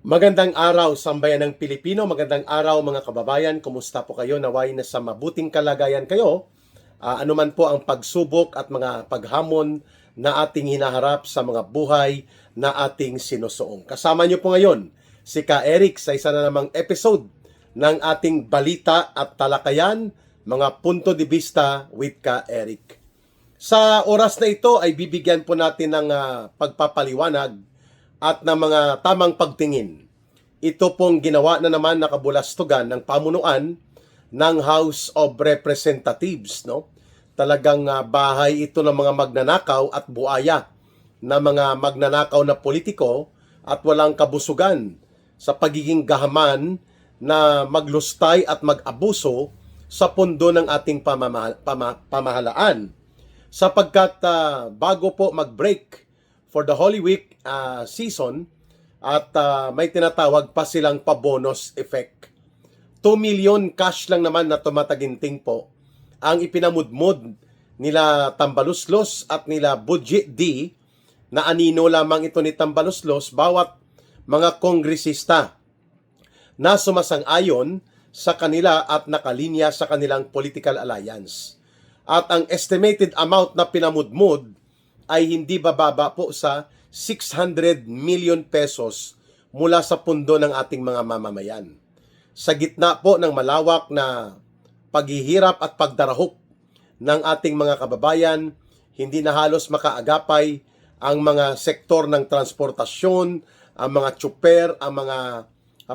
Magandang araw, sambayan ng Pilipino. Magandang araw mga kababayan. Kumusta po kayo? Naway na sa mabuting kalagayan kayo. Anuman po ang pagsubok at mga paghamon na ating hinaharap sa mga buhay na ating sinusuong. Kasama niyo po ngayon si Ka Eric sa isa na namang episode ng ating balita at talakayan, mga punto de vista with Ka Eric. Sa oras na ito ay bibigyan po natin ng pagpapaliwanag at ng mga tamang pagtingin. Ito pong ginawa na naman na kabulastugan ng pamunuan ng House of Representatives, no? Talagang bahay ito ng mga magnanakaw at buaya na mga magnanakaw na politiko at walang kabusugan sa pagiging gahaman na maglustay at mag-abuso sa pundo ng ating pamahalaan. Sapagkat bago po mag-break for the Holy Week season at may tinatawag pa silang pa-bonus effect. 2 million cash lang naman na tumataginting po ang ipinamudmod nila Tambaluslos at nila Budget D na anino lamang ito ni Tambaluslos bawat mga kongresista na sumasang-ayon sa kanila at nakalinya sa kanilang political alliance. At ang estimated amount na pinamudmod ay hindi bababa po sa 600 million pesos mula sa pundo ng ating mga mamamayan. Sa gitna po ng malawak na paghihirap at pagdarahop ng ating mga kababayan, hindi na halos makaagapay ang mga sektor ng transportasyon, ang mga tsuper, ang mga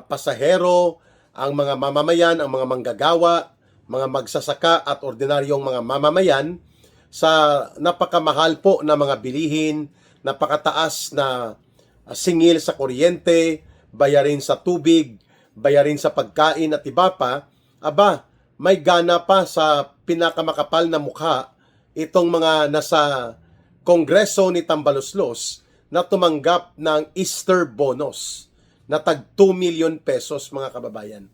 pasahero, ang mga mamamayan, ang mga manggagawa, mga magsasaka at ordinaryong mga mamamayan sa napakamahal po na mga bilihin, napakataas na singil sa kuryente, bayarin sa tubig, bayarin sa pagkain at iba pa, may gana pa sa pinakamakapal na mukha itong mga nasa Kongreso ni Tambaluslos na tumanggap ng Easter bonus na tag 2 million pesos mga kababayan.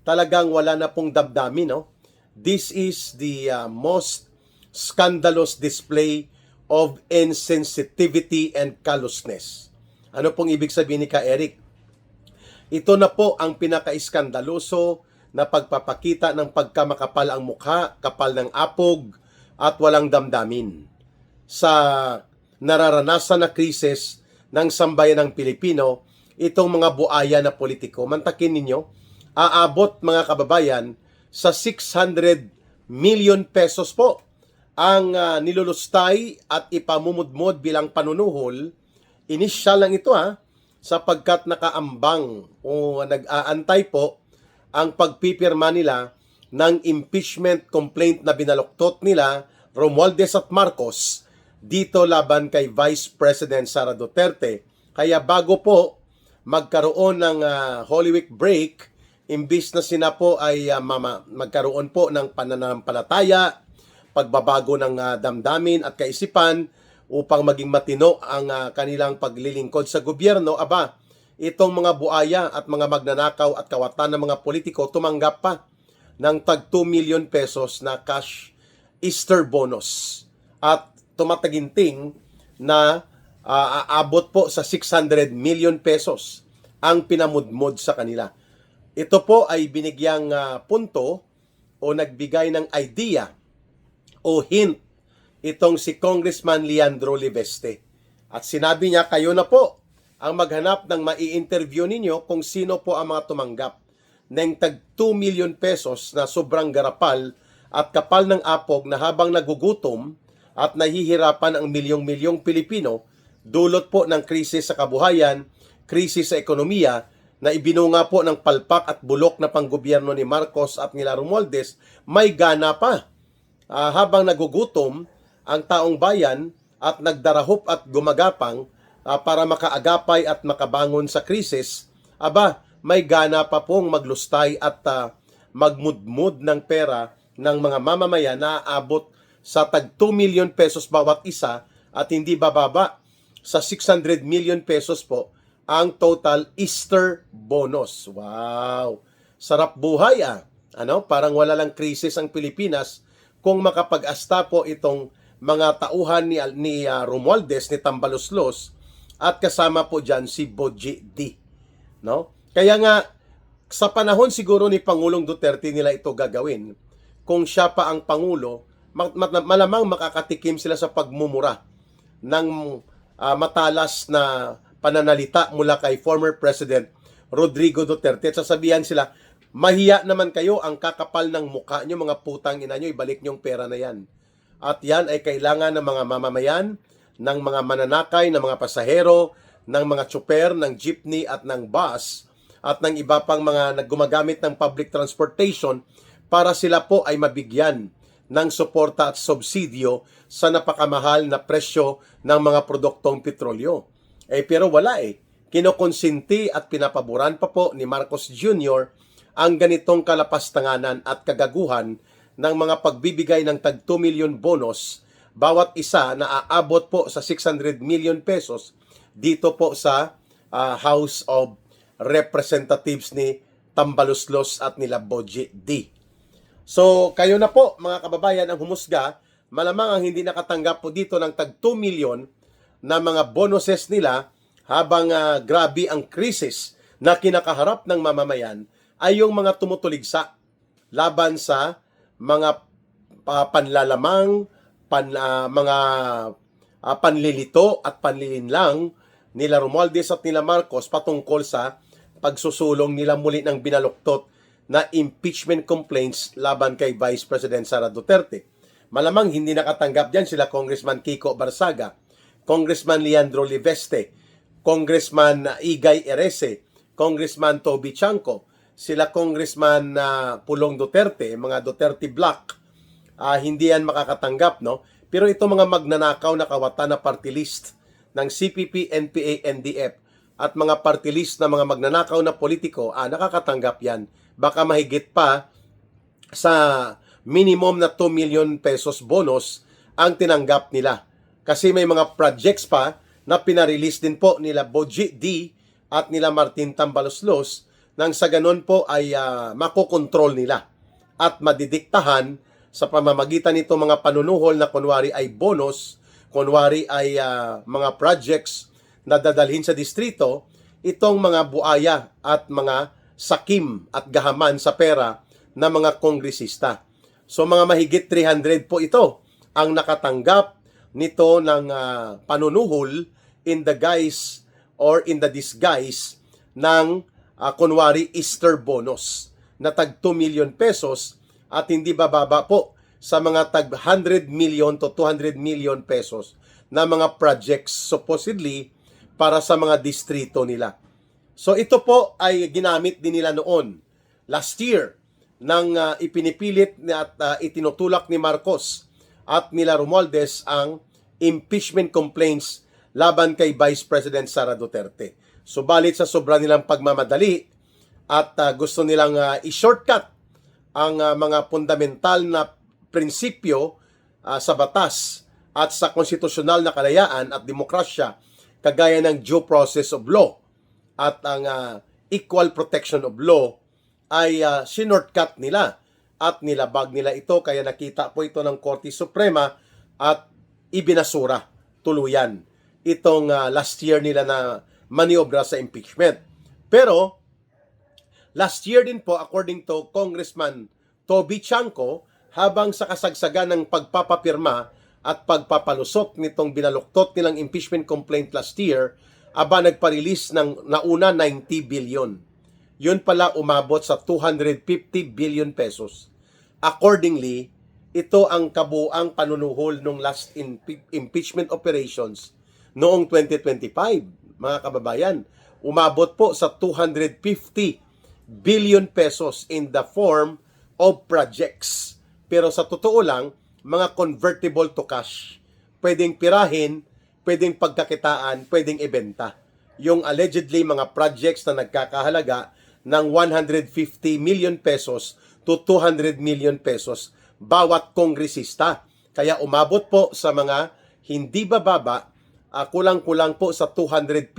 Talagang wala na pong damdamin, no? This is the most scandalous display of insensitivity and callousness. Ano pong ibig sabihin ni Ka Eric? Ito na po ang pinaka-iskandaloso na pagpapakita ng pagkamakapal ang mukha, kapal ng apog, at walang damdamin sa nararanasan na krisis ng sambayan ng Pilipino, itong mga buaya na politiko. Mantakin ninyo, aabot mga kababayan sa 600 million pesos po ang nilulustay at ipamumudmod bilang panunuhol. Inisyal lang ito sapagkat nakaambang o nag-aantay po ang pagpipirma nila ng impeachment complaint na binaluktot nila Romualdez at Marcos dito laban kay Vice President Sara Duterte. Kaya bago po magkaroon ng Holy Week break, imbis na sina po ay magkaroon po ng pananampalataya, pagbabago ng damdamin at kaisipan upang maging matino ang kanilang paglilingkod sa gobyerno, itong mga buaya at mga magnanakaw at kawatan ng mga politiko tumanggap pa ng tag 2 million pesos na cash Easter bonus at tumataginting na aabot po sa 600 million pesos ang pinamudmod sa kanila. Ito po ay binigyang punto o nagbigay ng idea o hint itong si Congressman Leandro Liveste. At sinabi niya, kayo na po ang maghanap ng mai-interview ninyo kung sino po ang mga tumanggap ng tag 2 million pesos na sobrang garapal at kapal ng apog na habang nagugutom at nahihirapan ang milyong-milyong Pilipino dulot po ng krisis sa kabuhayan, krisis sa ekonomiya na ibinunga po ng palpak at bulok na panggobyerno ni Marcos at nila Romualdez, may gana pa. Habang nagugutom ang taong bayan at nagdarahop at gumagapang para makaagapay at makabangon sa krisis, may gana pa pong maglustay at magmudmud ng pera ng mga mamamayan na aabot sa tag 2 million pesos bawat isa at hindi bababa sa 600 million pesos po ang total Easter bonus. Wow! Sarap buhay Parang wala lang krisis ang Pilipinas kung makapag-asta po itong mga tauhan ni Romualdez, ni Tambaluslos, at kasama po dyan si Budget D. no? Kaya nga sa panahon siguro ni Pangulong Duterte nila ito gagawin. Kung siya pa ang pangulo, malamang makakatikim sila sa pagmumura ng matalas na pananalita mula kay former President Rodrigo Duterte. At sasabihan sila, mahiya naman kayo, ang kakapal ng mukha nyo, mga putang ina nyo, ibalik nyong pera na yan. At yan ay kailangan ng mga mamamayan, ng mga mananakay, ng mga pasahero, ng mga tsuper, ng jeepney at ng bus, at ng iba pang mga naggumagamit ng public transportation para sila po ay mabigyan ng suporta at subsidyo sa napakamahal na presyo ng mga produktong petrolyo. Pero wala Kinokonsinti at pinapaboran pa po ni Marcos Jr. ang ganitong kalapastanganan at kagaguhan ng mga pagbibigay ng tag 2 million bonus bawat isa na aabot po sa 600 million pesos dito po sa House of Representatives ni Tambaluslos at nila Boji D. So, kayo na po mga kababayan ang humusga, malamang ang hindi nakatanggap po dito ng tag 2 million na mga bonuses nila habang grabe ang krisis na kinakaharap ng mamamayan ay yung mga tumutuligsa laban sa mga panlalamang, mga panlilito at panlilinlang nila Romualdez at nila Marcos patungkol sa pagsusulong nila muli ng binaluktot na impeachment complaints laban kay Vice President Sara Duterte. Malamang hindi nakatanggap diyan sila Congressman Kiko Barsaga, Congressman Leandro Liveste, Congressman Igay Erese, Congressman Toby Chanco, sila Congressman Pulong Duterte, mga Duterte Black, hindi yan makakatanggap, no? Pero ito mga magnanakaw na kawatan na party list ng CPP, NPA, NDF at mga party list na mga magnanakaw na politiko, nakakatanggap yan. Baka mahigit pa sa minimum na 2 million pesos bonus ang tinanggap nila. Kasi may mga projects pa na pinarelease din po nila Boji D at nila Martin Tambaluslos nang sa ganun po ay makokontrol nila at madidiktahan sa pamamagitan nito mga panunuhol na kunwari ay bonus, kunwari ay mga projects na dadalhin sa distrito, itong mga buaya at mga sakim at gahaman sa pera ng mga kongresista. So mga mahigit 300 po ito ang nakatanggap nito ng panunuhol in the guise or in the disguise ng kunwari Easter bonus na tag 2 million pesos at hindi bababa po sa mga tag 100 million to 200 million pesos na mga projects supposedly para sa mga distrito nila. So ito po ay ginamit din nila noon last year nang ipinipilit at itinutulak ni Marcos at nila Romualdez ang impeachment complaints laban kay Vice President Sara Duterte. Subalit sa sobra nilang pagmamadali at gusto nilang i-shortcut ang mga fundamental na prinsipyo sa batas at sa konstitusyonal na kalayaan at demokrasya kagaya ng due process of law at ang equal protection of law ay sinortcut nila at nilabag nila ito kaya nakita po ito ng Korte Suprema at ibinasura tuluyan itong last year nila na maniobra sa impeachment. Pero last year din po, according to Congressman Toby Chanco, habang sa kasagsagan ng pagpapapirma at pagpapalusot nitong binaluktot nilang impeachment complaint last year, nagpa-release ng nauna 90 billion. Yun pala umabot sa 250 billion pesos. Accordingly, ito ang kabuang panunuhol ng last impeachment operations noong 2025. Mga kababayan, umabot po sa 250 billion pesos in the form of projects. Pero sa totoo lang, mga convertible to cash. Pwedeng pirahin, pwedeng pagkakitaan, pwedeng ibenta. Yung allegedly mga projects na nagkakahalaga ng 150 million pesos to 200 million pesos bawat kongresista. Kaya umabot po sa mga hindi bababa, kulang-kulang po sa 250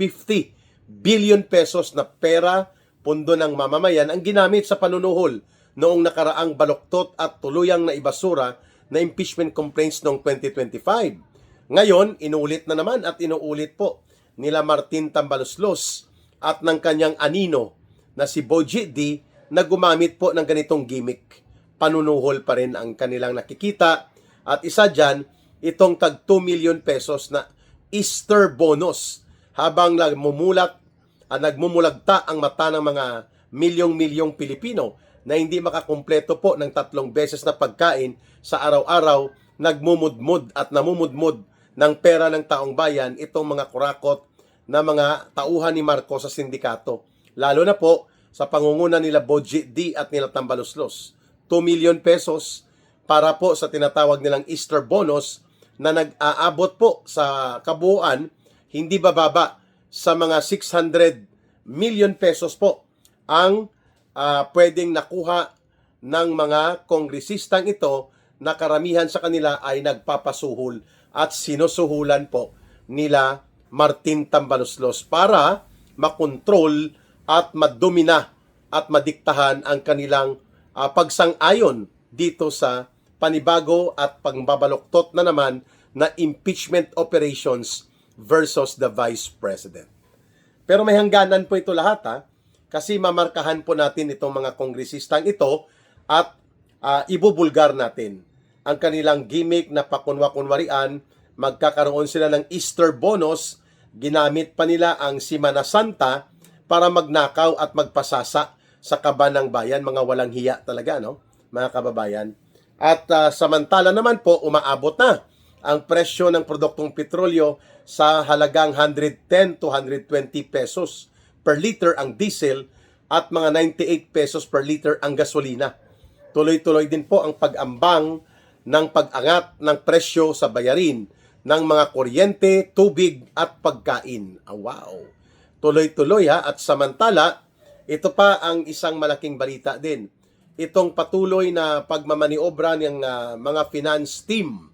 billion pesos na pera, pundo ng mamamayan ang ginamit sa panunuhol noong nakaraang baluktot at tuluyang na ibasura na impeachment complaints noong 2025. Ngayon, inuulit na naman at inuulit po nila Martin Tambaluslos at ng kanyang anino na si Boji D na gumamit po ng ganitong gimmick. Panunuhol pa rin ang kanilang nakikita at isa dyan, itong tag 2 million pesos na Easter bonus habang nagmumulagta ang mata ng mga milyong-milyong Pilipino na hindi makakumpleto po ng 3 beses na pagkain sa araw-araw, nagmumudmud at namumudmud ng pera ng taong bayan itong mga kurakot na mga tauhan ni Marcos sa sindikato. Lalo na po sa pangunguna nila Boji D at nila Tambaluslos. 2 million pesos para po sa tinatawag nilang Easter bonus na nag-aabot po sa kabuuan hindi bababa sa mga 600 million pesos po ang pwedeng nakuha ng mga kongresistang ito na karamihan sa kanila ay nagpapasuhol at sinusuhulan po nila Martin Tambaluslos para makontrol at madumina at madiktahan ang kanilang pagsang-ayon dito sa panibago at pangbabaluktot na naman na impeachment operations versus the Vice President. Pero may hangganan po ito lahat kasi mamarkahan po natin itong mga kongresistang ito at ibubulgar natin ang kanilang gimmick na pakunwa-kunwarian. Magkakaroon sila ng Easter bonus, ginamit pa nila ang Semana Santa para magnakaw at magpasasa sa kaban ng bayan, mga walang hiya talaga, no, mga kababayan. At samantala naman po, umaabot na ang presyo ng produktong petrolyo sa halagang 110 to 120 pesos per liter ang diesel at mga 98 pesos per liter ang gasolina. Tuloy-tuloy din po ang pag-ambang ng pag-angat ng presyo sa bayarin ng mga kuryente, tubig at pagkain. Wow! Tuloy-tuloy at samantala, ito pa ang isang malaking balita din. Itong patuloy na pagmamaniobra ng mga finance team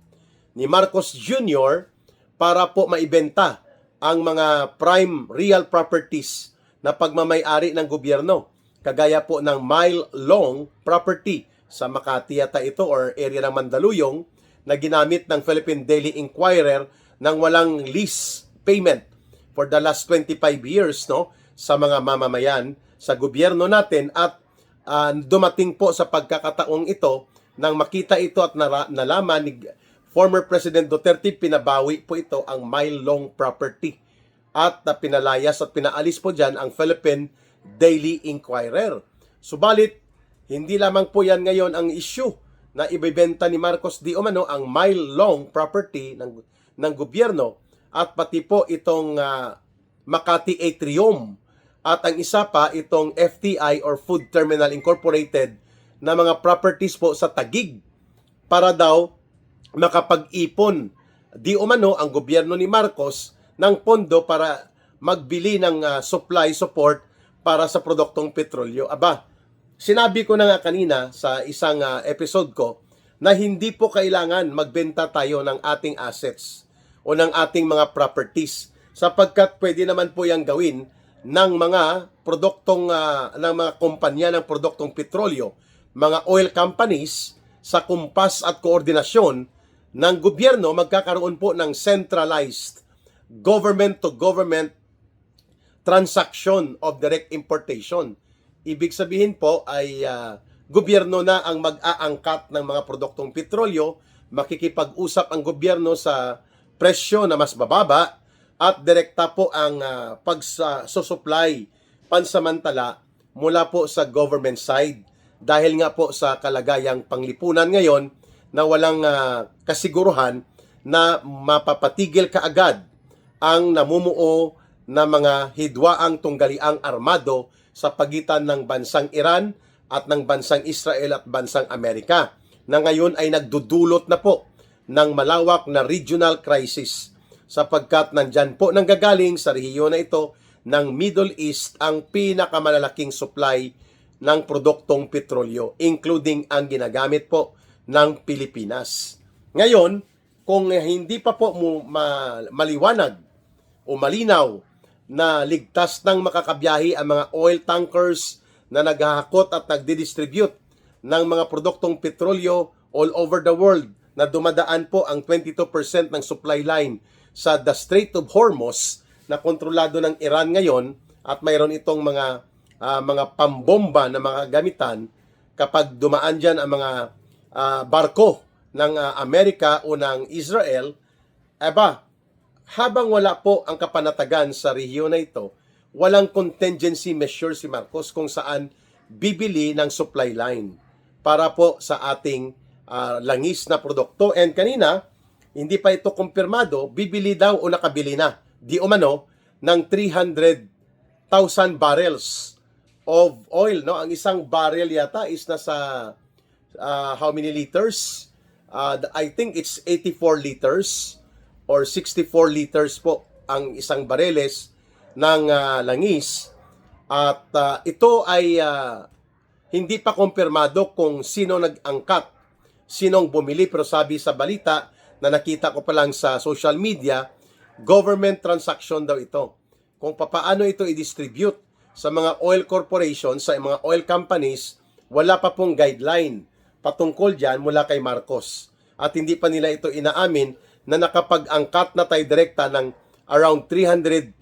ni Marcos Jr. para po maibenta ang mga prime real properties na pagmamay-ari ng gobyerno. Kagaya po ng mile long property sa Makati yata ito or area ng Mandaluyong na ginamit ng Philippine Daily Inquirer ng walang lease payment for the last 25 years, no, sa mga mamamayan sa gobyerno natin at dumating po sa pagkakataong ito nang makita ito at nalaman ni former President Duterte, pinabawi po ito ang mile-long property at pinalayas at pinaalis po dyan ang Philippine Daily Inquirer. Subalit, hindi lamang po yan ngayon ang issue na ibebenta ni Marcos di umano ang mile-long property ng gobyerno at pati po itong Makati Atrium at ang isa pa itong FTI or Food Terminal Incorporated na mga properties po sa Taguig para daw makapag-ipon di umano ang gobyerno ni Marcos ng pondo para magbili ng supply support para sa produktong petrolyo. Aba, sinabi ko na nga kanina sa isang episode ko na hindi po kailangan magbenta tayo ng ating assets o ng ating mga properties sapagkat pwede naman po yang gawin ng mga produktong ng mga kumpanya ng produktong petrolyo, mga oil companies sa kumpas at koordinasyon ng gobyerno. Magkakaroon po ng centralized government to government transaction of direct importation. Ibig sabihin po ay gobyerno na ang mag-aangkat ng mga produktong petrolyo, makikipag-usap ang gobyerno sa presyo na mas bababa at direkta po ang pagsusupply pansamantala mula po sa government side dahil nga po sa kalagayang panglipunan ngayon na walang kasiguruhan na mapapatigil kaagad ang namumuo na mga hidwaang tunggaliang armado sa pagitan ng bansang Iran at ng bansang Israel at bansang Amerika na ngayon ay nagdudulot na po ng malawak na regional crisis sapagkat nandyan po nanggagaling sa rehiyon na ito ng Middle East ang pinakamalalaking supply ng produktong petrolyo, including ang ginagamit po ng Pilipinas. Ngayon, kung hindi pa po maliwanag o malinaw na ligtas nang makakabiyahe ang mga oil tankers na naghahakot at nagdidistribute ng mga produktong petrolyo all over the world na dumadaan po ang 22% ng supply line sa the Strait of Hormuz na kontrolado ng Iran ngayon at mayroon itong mga pambomba na mga gamitan kapag dumaan dyan ang mga barko ng Amerika o ng Israel. Habang wala po ang kapanatagan sa rehiyon na ito, walang contingency measure si Marcos kung saan bibili ng supply line para po sa ating langis na produkto. And kanina, hindi pa ito kumpirmado, bibili daw o nakabili na, di umano, ng 300,000 barrels of oil. No? Ang isang barrel yata is nasa how many liters? I think it's 84 liters or 64 liters po ang isang bareles ng langis. At ito ay hindi pa kumpirmado kung sino nag-angkat, sinong bumili, pero sabi sa balita na nakita ko pa lang sa social media, government transaction daw ito. Kung paano ito i-distribute sa mga oil corporations, sa mga oil companies, wala pa pong guideline patungkol dyan mula kay Marcos. At hindi pa nila ito inaamin na nakapag-angkat na tayo direkta ng around 300,000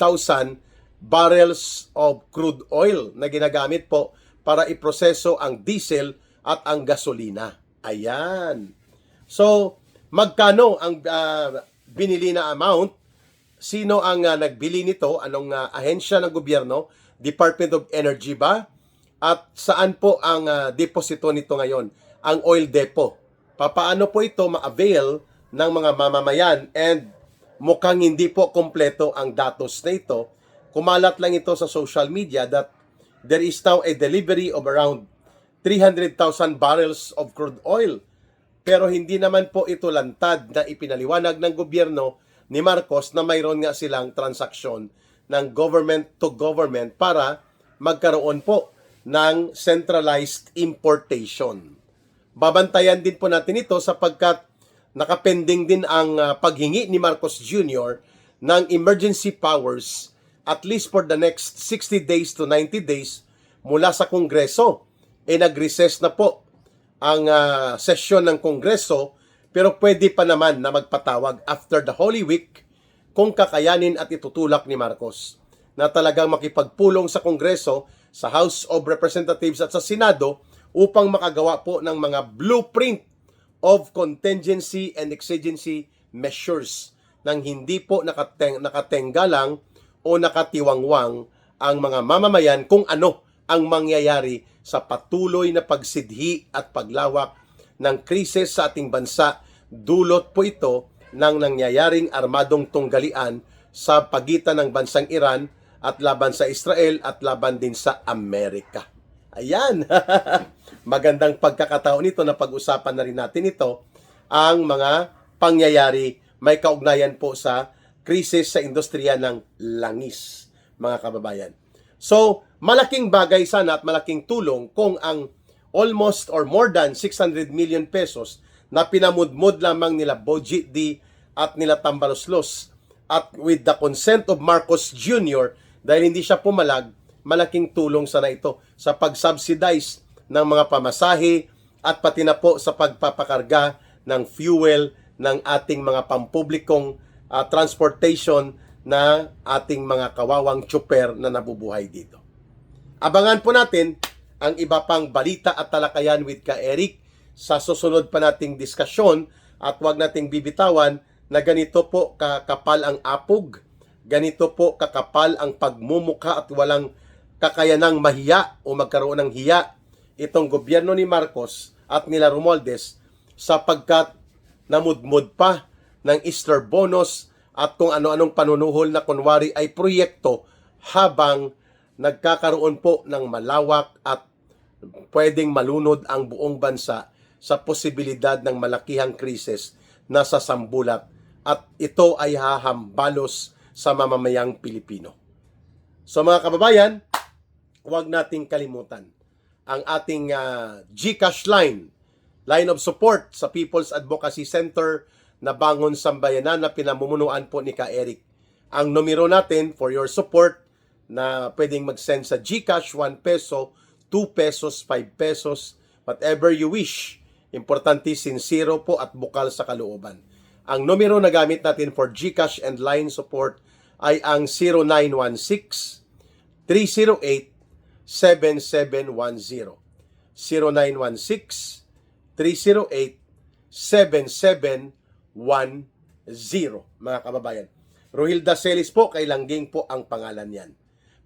barrels of crude oil na ginagamit po para iproseso ang diesel at ang gasolina. Ayan. So, magkano ang binili na amount? Sino ang nagbili nito? Anong ahensya ng gobyerno? Department of Energy ba? At saan po ang deposito nito ngayon? Ang oil depot. Papaano po ito ma-avail ng mga mamamayan? And mukhang hindi po kompleto ang datos na ito. Kumalat lang ito sa social media that there is now a delivery of around 300,000 barrels of crude oil. Pero hindi naman po ito lantad na ipinaliwanag ng gobyerno ni Marcos na mayroon nga silang transaksyon ng government to government para magkaroon po ng centralized importation. Babantayan din po natin ito sapagkat nakapending din ang paghingi ni Marcos Jr. ng emergency powers at least for the next 60 days to 90 days mula sa Kongreso. Nag-recess na po ang sesyon ng Kongreso, pero pwede pa naman na magpatawag after the Holy Week kung kakayanin at itutulak ni Marcos na talagang makipagpulong sa Kongreso, sa House of Representatives at sa Senado upang makagawa po ng mga blueprint of contingency and exigency measures nang hindi po nakatenggalang o nakatiwangwang ang mga mamamayan kung ano ang mangyayari sa patuloy na pagsidhi at paglawak ng krisis sa ating bansa. Dulot po ito ng nangyayaring armadong tunggalian sa pagitan ng bansang Iran at laban sa Israel at laban din sa Amerika. Ayan, magandang pagkakataon nito na pag-usapan na rin natin ito, ang mga pangyayari may kaugnayan po sa krisis sa industriya ng langis, mga kababayan. So, malaking bagay sana at malaking tulong kung ang almost or more than 600 million pesos na pinamudmod lamang nila Boji D at nila Tambaloslos at with the consent of Marcos Jr. dahil hindi siya pumalag, malaking tulong sana ito sa pag-subsidize ng mga pamasahe at pati na po sa pagpapakarga ng fuel ng ating mga pampublikong transportation na ating mga kawawang tsuper na nabubuhay dito. Abangan po natin ang iba pang balita at talakayan with Ka Eric sa susunod pa nating diskusyon at huwag nating bibitawan na ganito po kakapal ang apog, ganito po kakapal ang pagmumuka at walang kakayanang mahiya o magkaroon ng hiya itong gobyerno ni Marcos at nila Romualdez sapagkat namudmod pa ng Easter bonus at kung ano-anong panunuhol na kunwari ay proyekto habang nagkakaroon po ng malawak at pwedeng malunod ang buong bansa sa posibilidad ng malakihang krisis na sasambulat at ito ay hahambalos sa mamamayang Pilipino. So mga kababayan, huwag nating kalimutan ang ating GCash line of support sa People's Advocacy Center na Bangon Sambayanan na pinamumunuan po ni Ka Eric. Ang numero natin for your support na pwedeng mag-send sa GCash 1 peso, 2 pesos, 5 pesos, whatever you wish. Importante, sincero po at bukal sa kalooban. Ang numero na gamit natin for GCash and line support ay ang 0916 0916-308-7710. 0916-308-7710. Mga kababayan. Rohilda Celis po, kay Langging po ang pangalan niyan.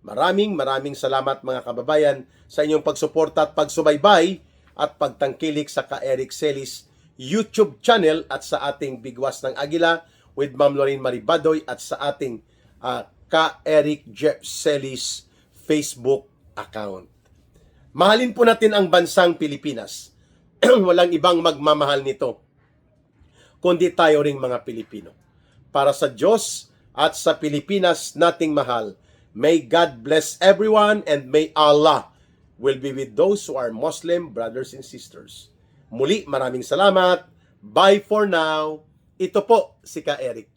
Maraming salamat mga kababayan sa inyong pagsuporta at pagsubaybay at pagtangkilik sa Ka-Eric Celis YouTube channel at sa ating Bigwas ng Agila with Ma'am Lorraine Maribadoy at sa ating Ka-Eric Jeff Celis Facebook account. Mahalin po natin ang bansang Pilipinas. Walang ibang magmamahal nito kundi tayo ring mga Pilipino. Para sa Diyos at sa Pilipinas nating mahal, may God bless everyone and may Allah will be with those who are Muslim brothers and sisters. Muli, maraming salamat. Bye for now. Ito po si Ka-Eric.